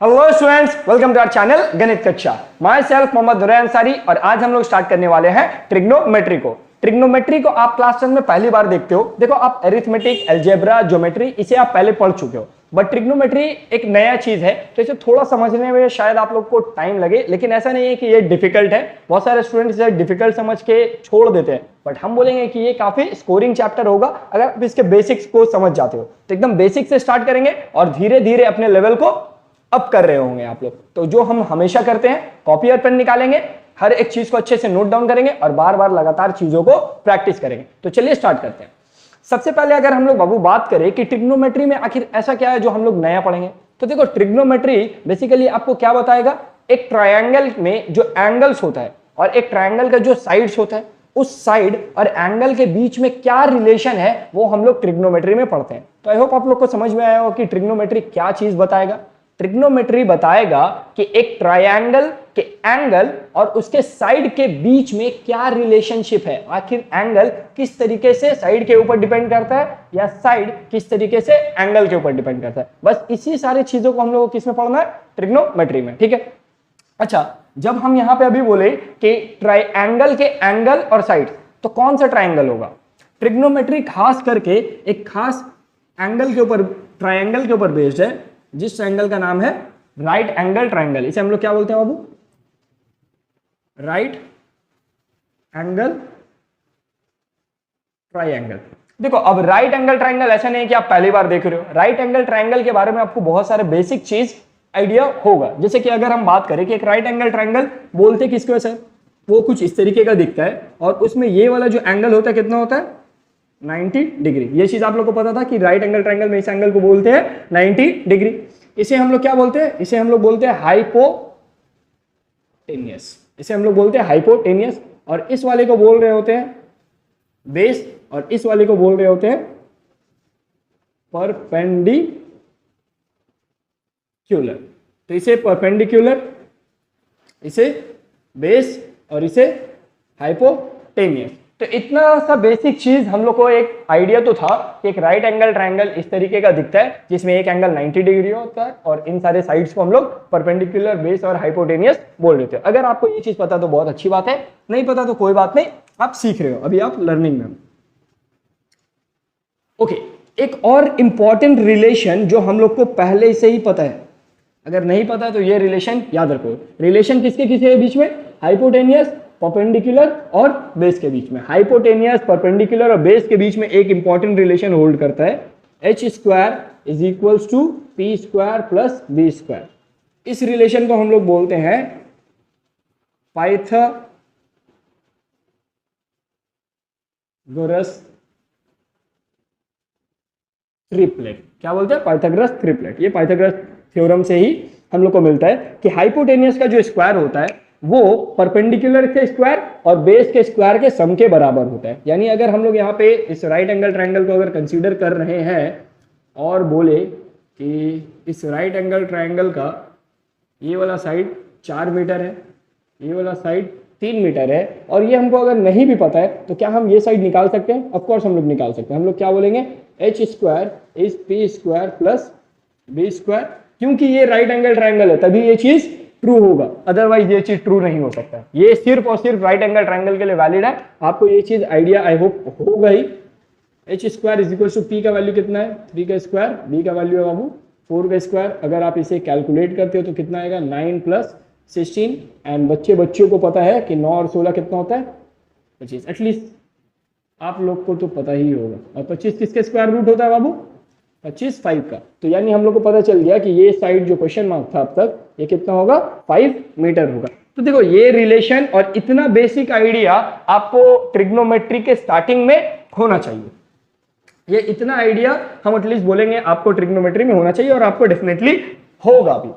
Hello students, welcome to our channel गणित कक्षा। Myself Mohammad Noor Ansari और आज हम लोग स्टार्ट करने वाले हैं ट्रिग्नोमेट्री को। ट्रिग्नोमेट्री को आप क्लास 10 में पहली बार देखते हो। देखो, आप एरिथमेटिक, अलजेब्रा, ज्योमेट्री इसे आप पहले पढ़ चुके हो, बट ट्रिग्नोमेट्री एक नया चीज है, तो इसे थोड़ा समझने में शायद आप लोग को टाइम लगे। लेकिन ऐसा नहीं है कि ये डिफिकल्ट है। बहुत सारे स्टूडेंट इसे डिफिकल्ट समझ के छोड़ देते हैं, बट हम बोलेंगे कि ये काफी स्कोरिंग चैप्टर होगा अगर आप इसके बेसिक्स को समझ जाते हो। तो एकदम बेसिक से स्टार्ट करेंगे और धीरे धीरे अपने लेवल को अप कर रहे होंगे आप लोग। तो जो हम हमेशा करते हैं, कॉपी और पेन निकालेंगे, हर एक चीज को अच्छे से नोट डाउन करेंगे और बार बार लगातार चीजों को प्रैक्टिस करेंगे। तो चलिए स्टार्ट करते हैं। सबसे पहले अगर हम लोग बाबू बात करें कि ट्रिग्नोमेट्री में आखिर ऐसा क्या है जो हम लोग नया पढ़ेंगे, तो देखो, ट्रिग्नोमेट्री बेसिकली आपको क्या बताएगा। एक ट्रायंगल में जो एंगल्स होता है और एक ट्रायंगल का जो साइड्स होता है, उस साइड और एंगल के बीच में क्या रिलेशन है वो हम लोग ट्रिग्नोमेट्री में पढ़ते हैं। तो आई होप आप लोग को समझ में आया हो कि ट्रिग्नोमेट्री क्या चीज बताएगा। ट्रिग्नोमेट्री बताएगा कि एक ट्रायंगल के एंगल और उसके साइड के बीच में क्या रिलेशनशिप है। आखिर एंगल किस तरीके से साइड के ऊपर डिपेंड करता है या साइड किस तरीके से एंगल के ऊपर डिपेंड करता है। बस इसी सारी चीजों को हम लोग को किस में पढ़ना है, ट्रिग्नोमेट्री में। ठीक है, अच्छा, जब हम यहां पे अभी बोले कि ट्रायंगल के एंगल और साइड, तो कौन सा ट्रायंगल होगा। ट्रिग्नोमेट्री खास करके एक खास एंगल के ऊपर, ट्रायंगल के ऊपर बेस्ड है, जिस ट्रायंगल का नाम है राइट एंगल ट्रायंगल। इसे हम लोग क्या बोलते हैं बाबू, राइट एंगल ट्रायंगल। देखो, अब राइट एंगल ट्रायंगल ऐसा नहीं है कि आप पहली बार देख रहे हो। राइट एंगल ट्रायंगल के बारे में आपको बहुत सारे बेसिक चीज आइडिया होगा। जैसे कि अगर हम बात करें कि एक राइट एंगल ट्रायंगल बोलते किसको है सर, वो कुछ इस तरीके का दिखता है और उसमें ये वाला जो एंगल होता है कितना होता है, 90 डिग्री। ये चीज आप लोग को पता था कि राइट एंगल ट्रायंगल में इस एंगल को बोलते हैं 90 डिग्री। इसे हम लोग क्या बोलते हैं, इसे हम लोग बोलते हैं हाइपोटेनियस। इसे हम लोग बोलते हैं हाइपोटेनियस। और इस वाले को बोल रहे होते हैं बेस और इस वाले को बोल रहे होते हैं परपेंडिकुलर। तो इसे परपेंडिकुलर, इसे बेस और इसे हाइपोटेनियस। तो इतना सा बेसिक चीज हम लोग को एक आइडिया तो था कि एक राइट एंगल ट्रायंगल इस तरीके का दिखता है, जिसमें एक एंगल 90 डिग्री होता है और इन सारे साइड्स को हम लोग परपेंडिकुलर, बेस और हाइपोटेनियस बोल देते हैं। अगर आपको ये चीज पता तो बहुत अच्छी बात है, नहीं पता तो कोई बात नहीं, आप सीख रहे हो, अभी आप लर्निंग में। ओके, एक और इंपॉर्टेंट रिलेशन जो हम लोग को पहले से ही पता है, अगर नहीं पता तो ये रिलेशन याद रखो। रिलेशन किसके किसके बीच में, हाइपोटेनियस, परपेंडिकुलर और बेस के बीच में। हाइपोटेनियस, परपेंडिकुलर और बेस के बीच में एक इंपॉर्टेंट रिलेशन होल्ड करता है, h square is equals to P square plus B square. इस रिलेशन को हम लोग बोलते हैं पाइथागोरस ट्रिपलेट। क्या बोलते हैं, पाइथागोरस ट्रिपलेट। ये पाइथागोरस थ्योरम से ही हम लोग को मिलता है कि हाइपोटेनियस का जो स्क्वायर होता है वो परपेंडिकुलर के स्क्वायर और बेस के स्क्वायर के सम के बराबर होता है। यानी अगर हम लोग यहाँ पे इस राइट एंगल ट्रायंगल को अगर कंसीडर कर रहे हैं और बोले कि इस राइट एंगल ट्रायंगल का ये वाला साइड 4 मीटर है, ये वाला साइड 3 मीटर है, और ये हमको अगर नहीं भी पता है तो क्या हम ये साइड निकाल सकते हैं, ऑफकोर्स हम लोग निकाल सकते हैं। हम लोग क्या बोलेंगे, h square is P square plus B square. क्योंकि ये राइट एंगल ट्रायंगल है तभी ये चीज ट्रू होगा, अदरवाइज ये चीज ट्रू नहीं हो सकता। ये सिर्फ और सिर्फ राइट एंगल ट्रायंगल के लिए वैलिड है। आपको ये चीज आइडिया आई होप होगा ही। h square is equal to p का वैल्यू कितना है, 3 का स्क्वायर, b का वैल्यू है बाबू 4 का स्क्वायर। अगर आप इसे कैलकुलेट करते हो तो कितना आएगा, 9 प्लस 16। एंड बच्चों को पता है कि 9 और 16 कितना होता है, 25। एटलीस्ट आप लोग को तो पता ही होगा। और 25 किसके स्क्वायर रूट होता है बाबू, 25 5 का। तो यानी हम लोग को पता चल गया कि ये साइड जो क्वेश्चन मार्क था अब तक, ये कितना होगा, 5 मीटर होगा। तो देखो, ये रिलेशन और इतना बेसिक आइडिया आपको ट्रिग्नोमेट्री के स्टार्टिंग में होना चाहिए। ये इतना आइडिया हम एटलीस्ट बोलेंगे आपको ट्रिग्नोमेट्री में होना चाहिए और आपको डेफिनेटली होगा भी।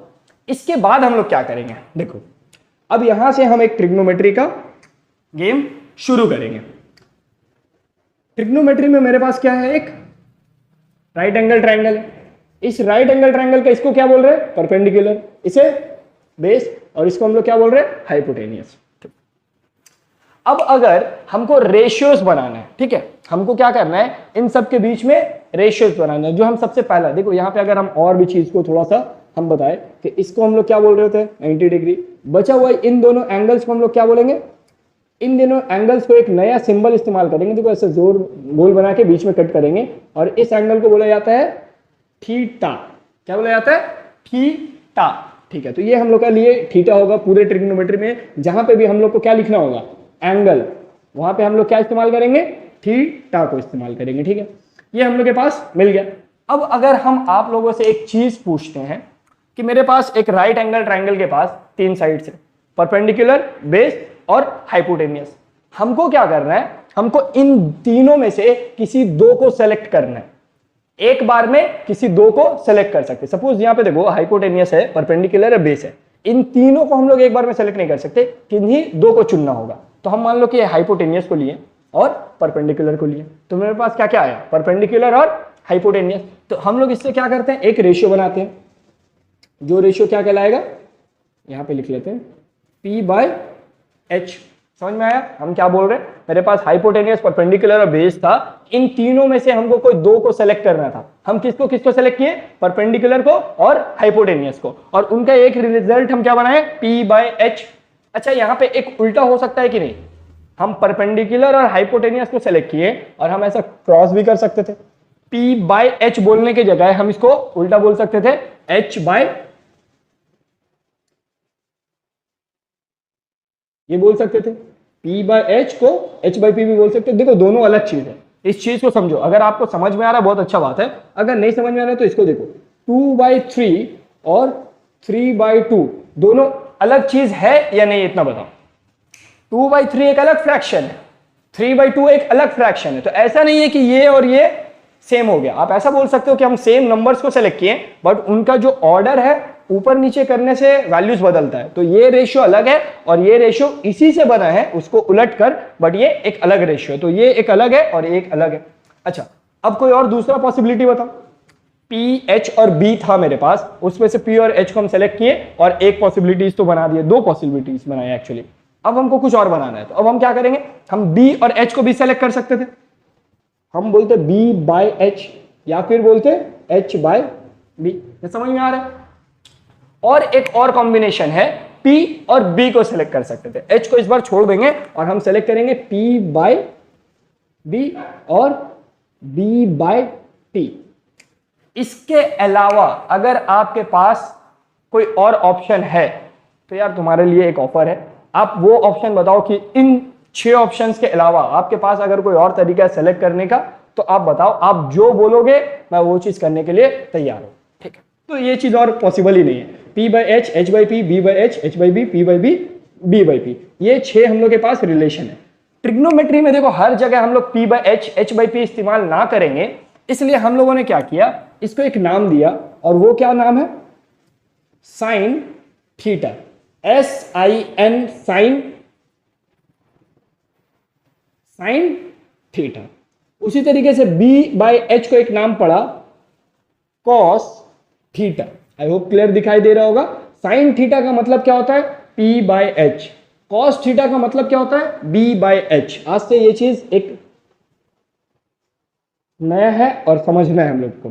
इसके बाद हम लोग क्या करेंगे, देखो, अब यहां से हम एक ट्रिग्नोमेट्री का गेम शुरू करेंगे। ट्रिग्नोमेट्री में मेरे पास क्या है, एक राइट एंगल ट्रायंगल है। इस राइट एंगल ट्रायंगल का इसको क्या बोल रहे हैं, परपेंडिकुलर, इसे बेस, और इसको हम लोग क्या बोल रहे हैं, हाइपोटेनियस। अब अगर हमको रेशियोज बनाना है, ठीक है, हमको क्या करना है, इन सब के बीच में रेशियोज बनाना है। जो हम सबसे पहला देखो, यहाँ पे अगर हम और भी चीज को थोड़ा सा हम बताए कि इसको हम लोग क्या बोल रहे थे 90 डिग्री। बचा हुआ इन दोनों एंगल्स को हम लोग क्या बोलेंगे, इन दोनों एंगल्स को एक नया सिंबल इस्तेमाल करेंगे, देखो ऐसे जोर गोल बना के बीच में कट करेंगे और इस एंगल को बोला जाता है थीटा। क्या बोला जाता है, थीटा। ठीक है, तो ये हम लोग का लिए थीटा होगा पूरे ट्रिग्नोमेट्री में। जहां पे भी हम लोग को क्या लिखना होगा, एंगल, वहां पे हम लोग क्या इस्तेमाल करेंगे, थीटा को इस्तेमाल करेंगे। ठीक है, ये हम लोग के पास मिल गया। अब अगर हम आप लोगों से एक चीज पूछते हैं कि मेरे पास एक राइट एंगल ट्राइंगल के पास 3 साइड्स है, परपेंडिकुलर, बेस और हाइपोटेनियस, हमको क्या करना है, हमको इन तीनों में से किसी दो को सेलेक्ट करना है। एक बार में किसी दो को सेलेक्ट कर सकते। सपोज यहां पे देखो हाइपोटेनियस है, परपेंडिकुलर है, बेस है, इन तीनों को हम लोग एक बार में सेलेक्ट नहीं कर सकते, किन्हीं दो को चुनना होगा। तो हम मान लो कि हाइपोटेनियस को लिए और परपेंडिकुलर को लिए, तो मेरे पास क्या क्या आया, परपेंडिकुलर और हाइपोटेनियस। तो हम लोग इससे क्या करते हैं, एक रेशियो बनाते हैं, जो रेशियो क्या कहलाएगा, यहां पे लिख लेते हैं P/H। समझ में आया हम क्या बोल रहे हैं, मेरे पास हाइपोटेनियस, परपेंडिकुलर और बेस था, इन तीनों में से हमको कोई दो को सेलेक्ट करना था। हम किसको किसको सेलेक्ट किए, परपेंडिकुलर को और हाइपोटेनियस को, और उनका एक रिजल्ट हम क्या बनाए, P/H। अच्छा, यहां पे एक उल्टा हो सकता है कि नहीं, हम परपेंडिकुलर और हाइपोटेनियस को सेलेक्ट किए और हम ऐसा क्रॉस भी कर सकते थे। P/H बोलने की जगह हम इसको उल्टा बोल सकते थे, H/ ये बोल सकते थे। P/H को H/P भी बोल सकते थे। देखो दोनों अलग चीज है, इस चीज को समझो। अगर आपको समझ में आ रहा है बहुत अच्छा बात है, अगर नहीं समझ में आ रहा है तो इसको देखो, 2/3 और 3/2 दोनों अलग चीज है या नहीं, इतना बताओ। 2/3 एक अलग फ्रैक्शन है, 3/2 एक अलग फ्रैक्शन है। तो ऐसा नहीं है कि ये और ये सेम हो गया। आप ऐसा बोल सकते हो कि हम सेम नंबर्स को सेलेक्ट किए, बट उनका जो ऑर्डर है ऊपर नीचे करने से वैल्यूज बदलता है। तो ये रेशियो अलग है और ये रेशियो इसी से बना है, उसको उलट कर, बट ये एक अलग रेशियो है। तो ये एक अलग है और एक अलग है। अच्छा, अब कोई और दूसरा पॉसिबिलिटी बताओ। P, H और B था मेरे पास, उसमें से P और H को हम सेलेक्ट किए और एक पॉसिबिलिटीज तो बना दिए, दो पॉसिबिलिटीज बनाए एक्चुअली। अब हमको कुछ और बनाना है, तो अब हम क्या करेंगे, हम B और H को भी सेलेक्ट कर सकते थे। हम बोलते B/H या फिर बोलते H/B। समझ में आ रहा है। और एक और कॉम्बिनेशन है, P और B को सिलेक्ट कर सकते थे। H को इस बार छोड़ देंगे और हम सेलेक्ट करेंगे P/B और B/T। इसके अलावा अगर आपके पास कोई और ऑप्शन है तो यार तुम्हारे लिए एक ऑफर है। आप वो ऑप्शन बताओ कि इन 6 ऑप्शंस के अलावा आपके पास अगर कोई और तरीका है सेलेक्ट करने का, तो आप बताओ। आप जो बोलोगे मैं वो चीज करने के लिए तैयार हूं। ठीक है, तो ये चीज और पॉसिबल ही नहीं है। P/H, H/P, B/H, H/B, P/B, B/P, ये 6 हम लोग के पास रिलेशन है। ट्रिग्नोमेट्री में देखो हर जगह हम लोग P/H, H/P इस्तेमाल ना करेंगे, इसलिए हम लोगों ने क्या किया, इसको एक नाम दिया, और वो क्या नाम है, sine theta. SIN, sine theta. उसी तरीके से B/H को एक नाम पड़ा, cos theta. I hope clear दिखाई दे रहा होगा। साइन थीटा का मतलब क्या होता है, P/H। कॉस थीटा का मतलब क्या होता है, B/H। आज से ये चीज एक नया है और समझना है हम लोग को।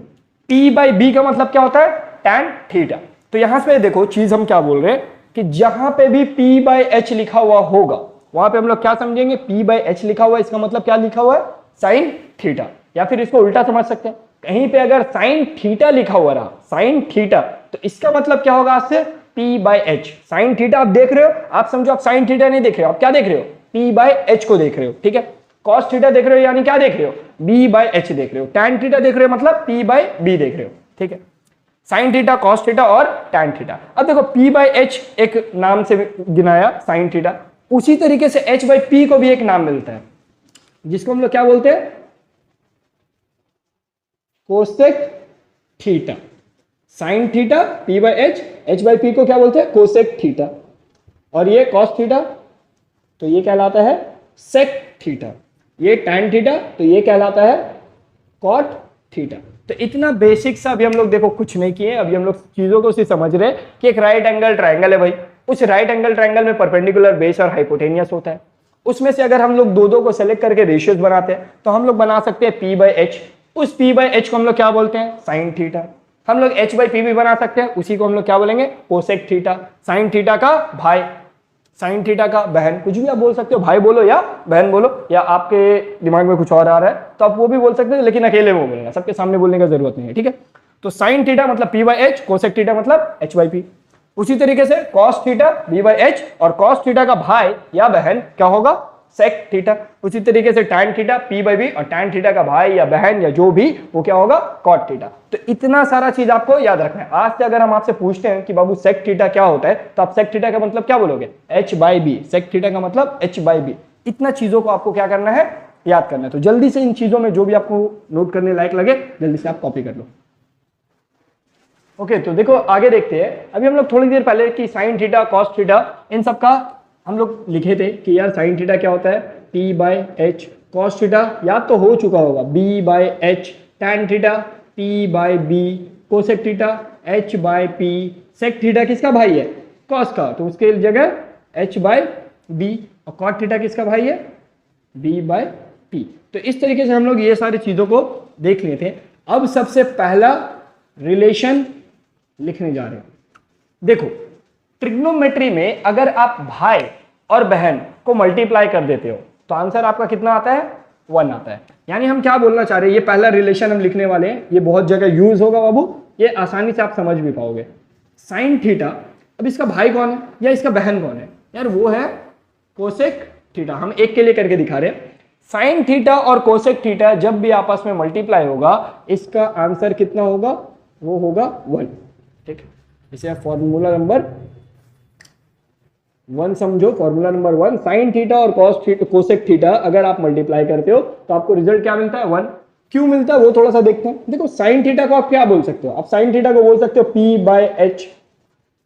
P/B का मतलब क्या होता है, tan थीटा। तो यहां से देखो चीज हम क्या बोल रहे हैं कि जहां पे भी P/H लिखा हुआ होगा वहां पे हम लोग क्या समझेंगे, P/H लिखा हुआ है, इसका मतलब क्या लिखा हुआ है, साइन थीटा। या फिर इसको उल्टा समझ सकते हैं, कहीं पे अगर साइन थीटा लिखा हुआ रहा, साइन थीटा, तो इसका मतलब क्या होगा आज से, P/H। साइन थीटा आप देख रहे हो, आप समझो आप साइन थीटा नहीं देख रहे हो, आप क्या देख रहे हो, P/H को देख रहे हो। ठीक है, कॉस थीटा देख रहे हो यानी क्या देख रहे हो, B/H देख रहे हो। tan थीटा देख रहे हो मतलब P/B देख रहे हो। ठीक है, साइन थीटा, कॉस थीटा और tan थीटा। अब देखो P/H एक नाम से गिनाया साइन थीटा, उसी तरीके से H/P को भी एक नाम मिलता है, जिसको हम लोग क्या बोलते हैं, cosec theta. Sine theta P/H, H/P को क्या बोलते हैं, कोसेक थीटा। और ये कॉस थीटा तो ये कहलाता है सेक थीटा। ये tan थीटा तो ये कहलाता है कॉट थीटा। तो इतना बेसिक सा अभी हम लोग देखो कुछ नहीं किए, अभी हम लोग चीजों को समझ रहे हैं कि एक राइट एंगल ट्रायंगल है भाई, उस राइट एंगल ट्रायंगल में परपेंडिकुलर, बेस और हाइपोटेनियस होता है। उसमें से अगर हम लोग दो दो को सेलेक्ट करके रेशियोज बनाते हैं तो हम लोग बना सकते हैं P/H। उस P/H को हम लोग क्या बोलते हैं, साइन थीटा। हम लोग h बाई पी भी बना सकते हैं, उसी को हम लोग क्या बोलेंगे, कोसेक थीटा। साइन थीटा का भाई, साइन थीटा का बहन, कुछ भी आप बोल सकते हो, भाई बोलो या बहन बोलो, या आपके दिमाग में कुछ और आ रहा है तो आप वो भी बोल सकते हो, लेकिन अकेले में बोलना, सबके सामने बोलने का जरूरत नहीं है, ठीक है। तो साइन थीटा मतलब P by H, cosec theta मतलब एच बाई पी। उसी तरीके से cos theta B by H, और कॉस थीटा का भाई या बहन क्या होगा, सेक थीटा। उसी तरीके से tan theta P by B, और टैन थीटा का भाई या बहन या जो भी वो क्या होगा, कॉट थीटा। तो इतना सारा चीज आपको याद रखना है। आज से अगर हम आपसे पूछते हैं कि बाबू सेक थीटा क्या होता है, तो आप सेक थीटा का मतलब क्या बोलोगे, H by B. Sec theta का मतलब एच बाई बी। इतना चीजों को आपको क्या करना है, याद करना है। तो जल्दी से इन चीजों में जो भी आपको नोट करने लायक लगे जल्दी से आप कॉपी कर लो। ओके, तो देखो आगे देखते हैं। अभी हम लोग थोड़ी देर पहले कि sign theta cos theta in सब का हम लोग लिखे थे कि यार साइन थीटा क्या होता है, P by H. Cos theta याद तो हो चुका होगा, B by H. Tan theta P by B. Cosec theta H by P. Sec theta किसका भाई है, कॉस का, तो उसके जगह एच बाई बी। और कॉट थीटा किसका भाई है, बी बाई पी। तो इस तरीके से हम लोग ये सारी चीजों को देख लिए थे। अब सबसे पहला रिलेशन लिखने जा रहे हैं। देखो ट्रिग्नोमेट्री में अगर आप भाई और बहन को मल्टीप्लाई कर देते हो तो आंसर आपका कितना आता है, 1 आता है। यानी हम क्या बोलना चाह रहे हैं, ये पहला रिलेशन हम लिखने वाले हैं, ये बहुत जगह यूज होगा बाबू, ये आसानी से आप समझ भी पाओगे। साइन थीटा, अब इसका भाई कौन है या इसका बहन कौन है, यार वो है कोसेक थीटा। हम एक के लिए करके दिखा रहे हैं। साइन थीटा और कोसेक थीटा जब भी आपस में मल्टीप्लाई होगा, इसका आंसर कितना होगा, वो होगा 1। ठीक है, इसे आप फॉर्मूला नंबर 1 समझो। फॉर्मूला नंबर 1, साइन थीटा और कोसेक थीटा अगर आप मल्टीप्लाई करते हो तो आपको रिजल्ट क्या मिलता है, 1। क्यों मिलता है वो थोड़ा सा देखते हैं। देखो साइन थीटा को आप क्या बोल सकते हो, आप साइन थीटा को बोल सकते हो P by H.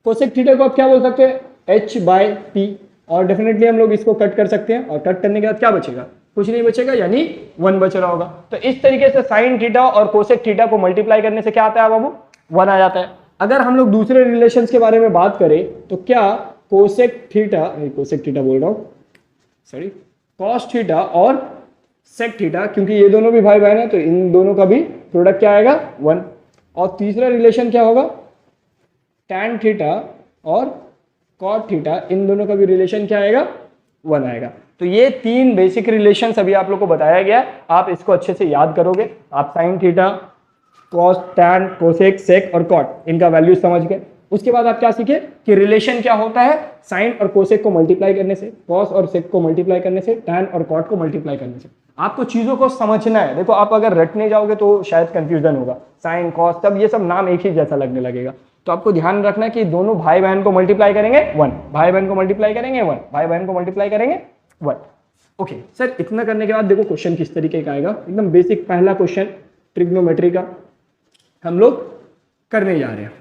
Cosec theta को आप क्या बोल सकते हो, एच बाई पी। और डेफिनेटली हम लोग इसको कट कर सकते हैं, और कट करने के बाद क्या बचेगा, कुछ नहीं बचेगा, यानी 1 बच रहा होगा। तो इस तरीके से साइन थीटा और कोसेक थीटा को मल्टीप्लाई करने से क्या आता है बाबू, 1 आ जाता है। अगर हम लोग दूसरे रिलेशंस के बारे में बात करें तो क्या कोसेक थीटा बोल रहा हूं, सॉरी, कॉस थीटा और सेक थीटा, क्योंकि ये दोनों भी भाई बहन है तो इन दोनों का भी प्रोडक्ट क्या आएगा, 1। और तीसरा रिलेशन क्या होगा, टैन थीटा और कॉट थीटा, इन दोनों का भी रिलेशन क्या आएगा, 1 आएगा। तो ये 3 बेसिक रिलेशन अभी आप लोग को बताया गया है, आप इसको अच्छे से याद करोगे। आप sine theta, cos, tan, cosec, sec और कॉट, इनका वैल्यू समझ गए। उसके बाद आप क्या सीखे कि रिलेशन क्या होता है, साइन और कोसेक को मल्टीप्लाई करने से, कॉस और सेक को मल्टीप्लाई करने से, टैन और कॉट को मल्टीप्लाई करने से। आपको चीजों को समझना है। देखो आप अगर रटने जाओगे तो शायद कंफ्यूजन होगा, साइन कॉस सब ये सब नाम एक ही जैसा लगने लगेगा। तो आपको ध्यान रखना है कि दोनों भाई बहन को मल्टीप्लाई करेंगे 1, भाई बहन को मल्टीप्लाई करेंगे 1, भाई बहन को मल्टीप्लाई करेंगे 1। ओके सर, इतना करने के बाद देखो क्वेश्चन किस तरीके का आएगा, एकदम बेसिक पहला क्वेश्चन ट्रिग्नोमेट्री का हम लोग करने जा रहे हैं।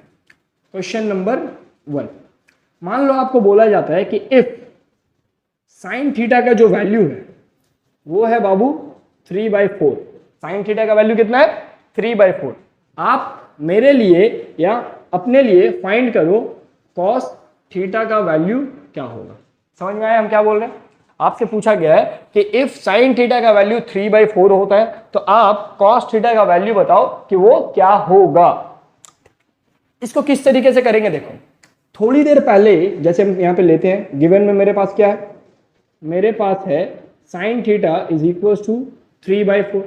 क्वेश्चन नंबर 1, मान लो आपको बोला जाता है कि इफ साइन थीटा का जो वैल्यू है वो है बाबू 3/4। साइन थीटा का वैल्यू कितना है, 3/4। आप मेरे लिए या अपने लिए फाइंड करो कॉस थीटा का वैल्यू क्या होगा। समझ में आया हम क्या बोल रहे हैं। आपसे पूछा गया है कि इफ साइन थीटा का वैल्यू 3/4 होता है तो आप कॉस थीटा का वैल्यू बताओ कि वो क्या होगा। इसको किस तरीके से करेंगे, देखो थोड़ी देर पहले जैसे हम यहां पे लेते हैं, गिवन में मेरे पास क्या है, मेरे पास है sine theta is equal to 3/4।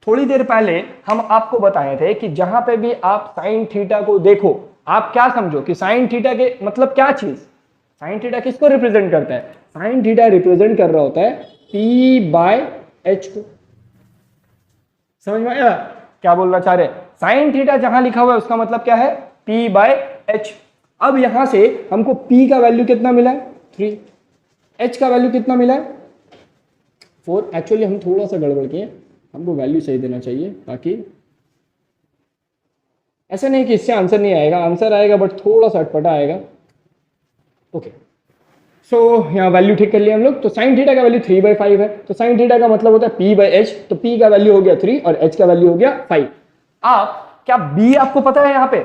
थोड़ी देर पहले हम आपको बताए थे कि जहां पे भी आप साइन थीटा को देखो, आप क्या समझो कि साइन थीटा के मतलब क्या चीज, साइन थीटा किसको रिप्रेजेंट करता है, साइन थीटा रिप्रेजेंट कर रहा होता है p/h को। समझ में आया क्या बोलना चाह रहे हैं। साइन थीटा जहां लिखा हुआ है उसका मतलब क्या है, p/h। अब यहां से हमको p का वैल्यू कितना मिला है, 3, h का वैल्यू कितना मिला है, 4। एक्चुअली हम थोड़ा सा गड़बड़ किए, हमको वैल्यू सही देना चाहिए, ताकि ऐसा नहीं कि इससे आंसर नहीं आएगा, आंसर आएगा बट थोड़ा सा अटपटा आएगा। ओके सो यहाँ वैल्यू ठीक कर लिया हम लोग। तो साइन थीटा का वैल्यू 3/5 है, तो साइन थीटा का मतलब होता है p/h, तो p का वैल्यू हो गया 3 और h का वैल्यू हो गया 5। आप क्या b आपको पता है, यहाँ पे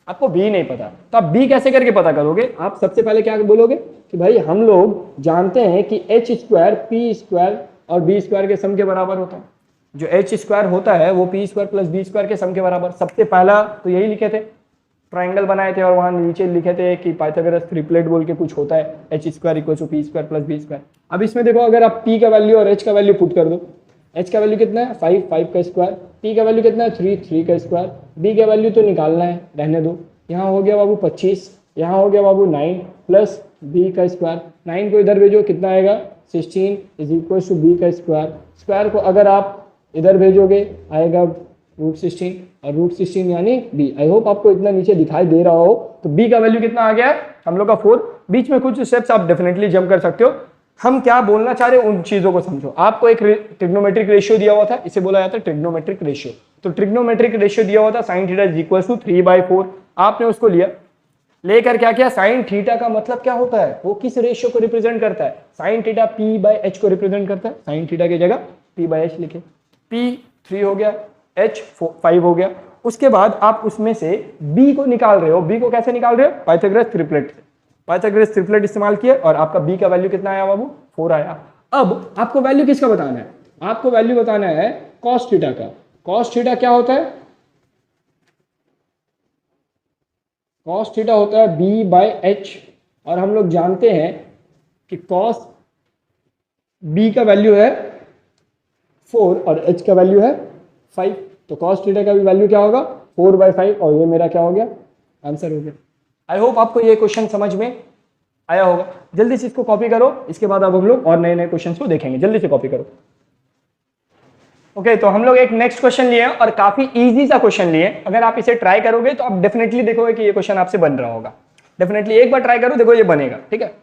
आपको b नहीं पता, तो आप b कैसे करके पता करोगे। आप सबसे पहले क्या बोलोगे कि भाई हम लोग जानते हैं कि h² p² और b² के सम के बराबर होता है। जो एच स्क्वायर होता है वो P square plus B square के सम के बराबर। सबसे पहला तो यही लिखे थे, ट्राइंगल बनाए थे और वहां नीचे लिखे थे कि पाइथागोरस ट्रिपलेट बोल के कुछ होता है, H square equal to P square plus B square. अब इसमें देखो, अगर आप पी का वैल्यू और एच का वैल्यू पुट कर दो, एच का वैल्यू कितना है 5, 5 का स्क्वायर, पी का वैल्यू कितना है 3, 3 का स्क्वायर, बी का वैल्यू तो निकालना है, रहने दो। यहाँ हो गया बाबू 25, यहाँ हो गया बाबू 9 प्लस बी का स्क्वायर, 9 को इधर भेजो कितना आएगा 16 इज इक्वल टू बी का स्क्वायर। स्क्वायर को अगर आप इधर भेजोगे आएगा √16 और √16 यानी बी। आई होप आपको इतना नीचे दिखाई दे रहा हो। तो बी का वैल्यू कितना आ गया है हम लोग का 4। बीच में कुछ स्टेप्स आप डेफिनेटली जंप कर सकते हो। हम क्या बोलना चाह रहे हैं उन चीजों को समझो। आपको एक ट्रिग्नोमेट्रिक रेशियो दिया हुआ था, इसे बोला जाता है ट्रिग्नोमेट्रिक रेशियो। तो ट्रिग्नोमेट्रिक रेशियो दिया हुआ था sin theta is equal to 3/4। आपने उसको लिया, लेकर क्या किया, sin थीटा का मतलब क्या होता है, वो किस रेशियो को रिप्रेजेंट करता है, sin थीटा p/h को रिप्रेजेंट करता है। sin थीटा की जगह p/h लिखे, p 3 हो गया, h 5 हो गया। उसके बाद आप उसमें से b को निकाल रहे हो। b को कैसे निकाल रहे हो, पाइथागोरस ट्रिपलेट से। पाइथागोरस ट्रिपलेट इस्तेमाल किए और आपका b का वैल्यू कितना आया बाबू 4 आया। अब आपको वैल्यू किसका बताना है, आपको वैल्यू बताना है cos थीटा का। cos थीटा क्या होता है, cos थीटा होता है b/h और हम लोग जानते हैं कि cos b का वैल्यू है 4 और h का वैल्यू है 5। तो cos थीटा का भी वैल्यू क्या होगा 4/5 और ये मेरा क्या हो गया आंसर हो गया। आई होप आपको ये क्वेश्चन समझ में आया होगा। जल्दी से इसको कॉपी करो, इसके बाद अब हम लोग और नए नए क्वेश्चंस को देखेंगे। जल्दी से कॉपी करो। ओके, तो हम लोग एक नेक्स्ट क्वेश्चन लिए और काफी इजी सा क्वेश्चन लिए। अगर आप इसे ट्राई करोगे तो आप डेफिनेटली देखोगे कि ये क्वेश्चन आपसे बन रहा होगा। डेफिनेटली एक बार ट्राई करो, देखो ये बनेगा, ठीक है।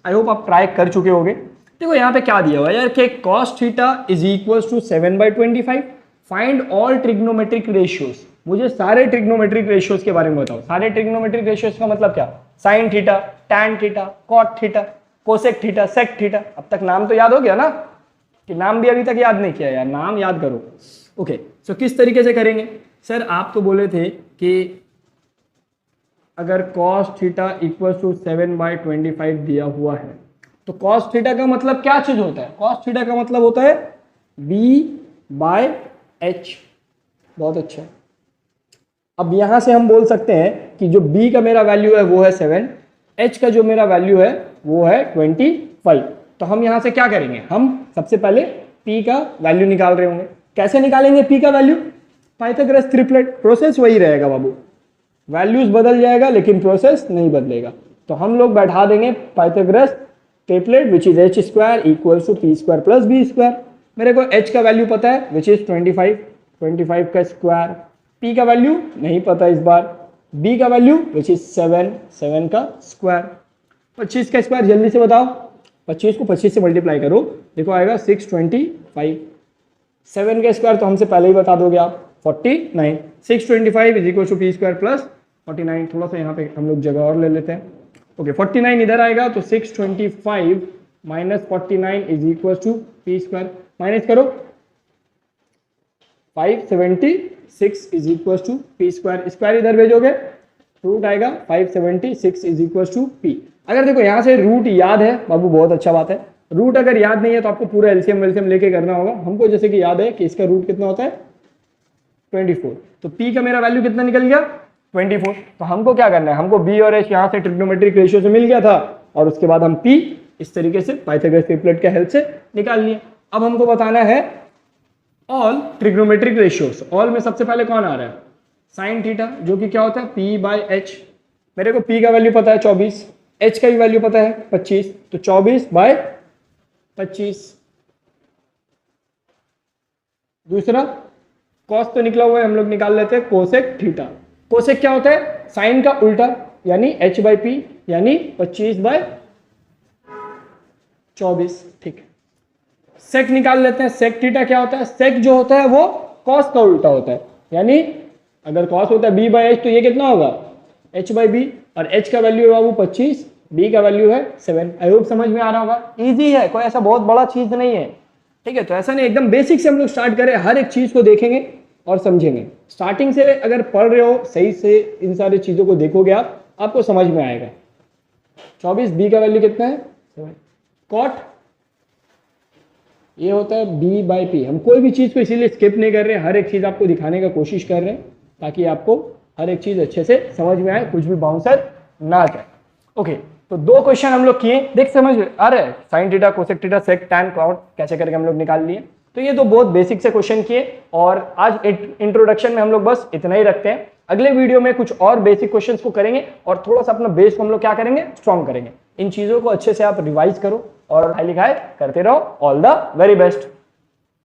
आई होप आप ट्राई कर चुके होगे। देखो यहाँ पे क्या दिया हुआ है यार कि cos theta is equal to 7/25। Find all trigonometric ratios. मुझे सारे ट्रिग्नोमेट्रिक रेशियोज के बारे में बताओ। सारे ट्रिग्नोमेट्रिक रेशियोज का मतलब क्या, sin theta, tan theta, cot theta, cosec theta, sec theta. अब तक नाम तो याद हो गया ना, कि नाम भी अभी तक याद नहीं किया यार, नाम याद करो। ओके, सो किस तरीके से करेंगे सर, आप तो बोले थे कि अगर cos थीटा इक्वल टू 7/25 दिया हुआ है तो cos थीटा का मतलब क्या चीज होता है, cos थीटा का मतलब होता है b/h। बहुत अच्छा। अब यहां से हम बोल सकते हैं कि जो b का मेरा वैल्यू है वो है 7, h का जो मेरा वैल्यू है वो है 25। तो हम यहां से क्या करेंगे, हम सबसे पहले p का वैल्यू निकाल रहे होंगे। कैसे निकालेंगे p का वैल्यू, पाइथागोरस ट्रिपलेट। प्रोसेस वही रहेगा बाबू, वैल्यूज बदल जाएगा लेकिन प्रोसेस नहीं बदलेगा। तो हम लोग बैठा देंगे Pythagoras triplet which is h square equal to p square plus b square. मेरे को h का वैल्यू पता है विच इज 25, 25 का स्क्वायर। p का वैल्यू नहीं पता इस बार, b का वैल्यू विच इज 7, 7 का स्क्वायर। 25 का स्क्वायर जल्दी से बताओ, 25 को 25 से मल्टीप्लाई करो, देखो आएगा 625। 7 का स्क्वायर तो हमसे पहले ही बता दोगे आप, 49। 625 is equal to P square plus 49। थोड़ा सा यहाँ पे हम लोग जगह और ले लेते हैं। ओके, 49 इधर आएगा तो 625 minus 49 is equal to P square. Minus करो, 576 is equal to P square. Square इधर भेजोगे, रूट आएगा 576 इज इक्वल टू पी। अगर देखो यहाँ से रूट याद है बाबू, बहुत अच्छा बात है। रूट अगर याद नहीं है तो आपको पूरा एलसीएम वेलसीएम लेके करना होगा। हमको जैसे कि याद है कि इसका रूट कितना होता है 24। तो p का मेरा वैल्यू कितना निकल गया 24। तो हमको क्या करना है, हमको b और h यहाँ से ट्रिग्नोमेट्रिक रेशियो से मिल गया था और उसके बाद हम p इस तरीके से पाइथागोरस ट्रिपलेट के हेल्प से निकाल लिए। अब हमको बताना है ऑल ट्रिग्नोमेट्रिक रेशियोज। ऑल में सबसे पहले कौन आ रहा है, sin थीटा, जो कि क्या होता है p/h। मेरे को p का वैल्यू पता है 24, h का भी वैल्यू पता है 25, तो 24/25। दूसरा cos तो निकला हुआ है, हम लोग निकाल लेते हैं कोसेक थीटा। कोसेक क्या होता है, साइन का उल्टा यानी h/p यानी 25/24। ठीक है, सेक निकाल लेते हैं। सेक थीटा क्या होता है, सेक जो होता है वो cos का उल्टा होता है, यानी अगर cos होता है b/h तो ये कितना होगा h/b। और h का वैल्यू है बाबू 25, b का वैल्यू है 7। आई होप समझ में आ रहा होगा। इजी है, कोई ऐसा बहुत बड़ा चीज नहीं है, ठीक है। तो ऐसा नहीं, एकदम बेसिक से हम लोग स्टार्ट करें, हर एक चीज को देखेंगे और समझेंगे। स्टार्टिंग से अगर पढ़ रहे हो सही से, इन सारी चीजों को देखोगे आप, आपको समझ में आएगा। 24, b का वैल्यू कितना है 7। कॉट ये होता है b/p। हम कोई भी चीज़ को इसीलिए स्किप नहीं कर रहे हैं, हर एक चीज़ आपको दिखाने का कोशिश कर रहे हैं ताकि आपको हर एक चीज़ अच्छे से समझ में आए, कुछ भी बाउंसर ना जाए। ओके, तो 2 क्वेश्चन हम लोग किए, देख समझ आ रहा है, साइन थीटा, कोसेक थीटा, सेक, टैन, कॉट कैसे करके हम लोग निकाल लिए। तो ये तो बहुत बेसिक से क्वेश्चन किए और आज इंट्रोडक्शन में हम लोग बस इतना ही रखते हैं। अगले वीडियो में कुछ और बेसिक क्वेश्चंस को करेंगे और थोड़ा सा अपना बेस को हम लोग क्या करेंगे, स्ट्रॉन्ग करेंगे। इन चीजों को अच्छे से आप रिवाइज करो और पढ़ाई लिखाई करते रहो। All the very best.